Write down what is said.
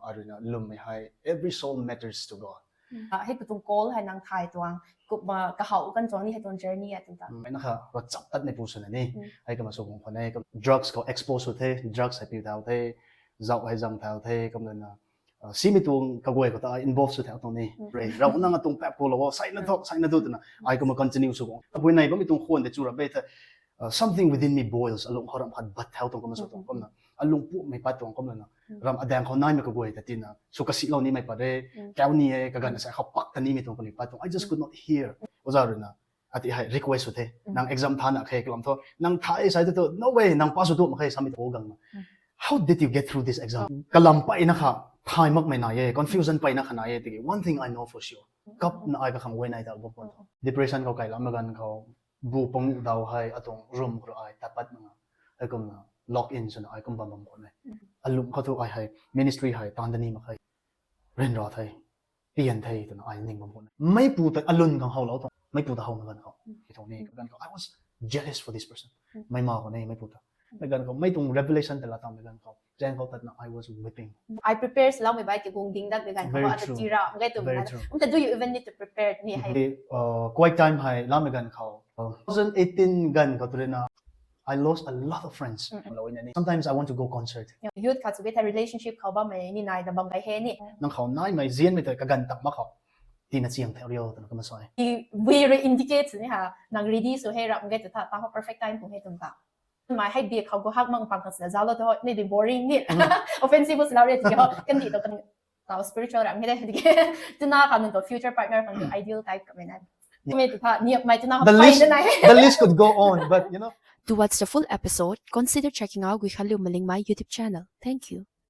aruna lum mai hai every soul matters to Godให้ตุงโกลให้นางไทยตัวกุบมากระเหากันจอนี่ให้ตัว journey อ่ะต่าง ไม่นะคะรถจับตัดในผู้สนนี่ให้ก็มาส่งของคนนี้ก็ drugs ก็ expose สุดเท่ drugs ให้ผิวเท้าเท่เจ้าให้จังเท้าเท่ก็มันซีมีตัวกระบวยก็ต้อง involve สุดแถวตรงนี้เรานั่งตรงแป๊บกูเราว่าใส่นั่นทุกใส่นั่นทุกนะไอ้ก็มา continue สุดกระบวยในบ่มีตรงควรแต่จูระเบิดsomething within me boils อารมณ์เขารำพัดบัดแถวตรงก็มาสุดตรงก็นะอารมณ์ปุ๊บไม่ปัดตรงก็มันนะรำอแดงเขาหน้าไม่กระบวยแต่ทีน่ะสุกสิเรานี่ไม่ปัดได้แก้วนี่ก็กันใส่เขาปักทันนี้ไม่ตรงกันเลยปัดตรง I just could not hear ว่าจะรู้นะอาทิตย์ให้ request สุดเท่นาง exam ท่านอะเคยกลับท้อนางท้ายใส่ตัว no way นาง pass สุดมาเคยสามีโตกังมา how did you get through this exam กลัมไปนะคะtime มักไม่นาย confusion ไปนะคะนายที one thing I know for sure กับนายก็คำว่าในแต่บุคคล depression เขาไกลแล้วเหมือนกันเขาบูปงดาวให้อตรง room เขาไอ้แต่ปัดมั้งให้ก็มา lock in ส่วนไอ้ก็บังบังคนเลยอารมณ์เขาตัวไอ้ให้ ministry ให้ตอนนี้มาให้เรียนรอไทยเปลี่ยนไทยตัวไอ้นิ่งบังคนไม่ปูแต่อารมณ์ของเขาแล้วตรงไม่ปูแต่เขาเหมือนกันเขาที่ตรงนี้กันเขา I was jealous for this person ไม่มาคนนี้ไม่ปูแต่ไม่กันเขาไม่ตรง revelation แต่ละตอนไม่กันเขาแจ้งเขาแต่ I was weeping I prepare แล้วไม่ไปเกี่ยวกับดิ้งดักด้วยกันเพราะว่าจะจีราไม่ได้ตัวมันแต่ do you even need to prepare นี่ให้ quite time ให้แล้วไม่กันเขา2018กันเขาตัวนี้นะ I lost a lot of friends sometimes I want to go concert ยุทธค่ะสุดท้าย relationship เขาบ้างไหมนี่นายแต่บางไงเฮนี่นั่งเขานายไม่เจียนไม่แต่กกันตักมาเขาที่น่าเสียงแถวเดียวแต่ก็มาสวยที่ we indicate นี่ค่ะนาง ready สุดให้รับไม่ได้แต่ถ้าเขา perfect time ผมให้ตรงต่างหมายให้เบียร์เขาก็หักมั่งฟังกันเสียเจ้าแล้วแต่ว่านี่ดู boring นี่ offensive สุดแล้วเรียกที่เขากันดีต่อกันต่อ spiritual รับไม่ได้ที่จะน่าค่ะหนึ่งตัว future partner ของ ideal type กับไม่นั้นไม่ถือว่าเนี่ยไม่จะน่าไปได้ไหน the list could go on but you know To watch the full episode, consider checking out Gwikhalyu Malingmay YouTube channel. Thank you.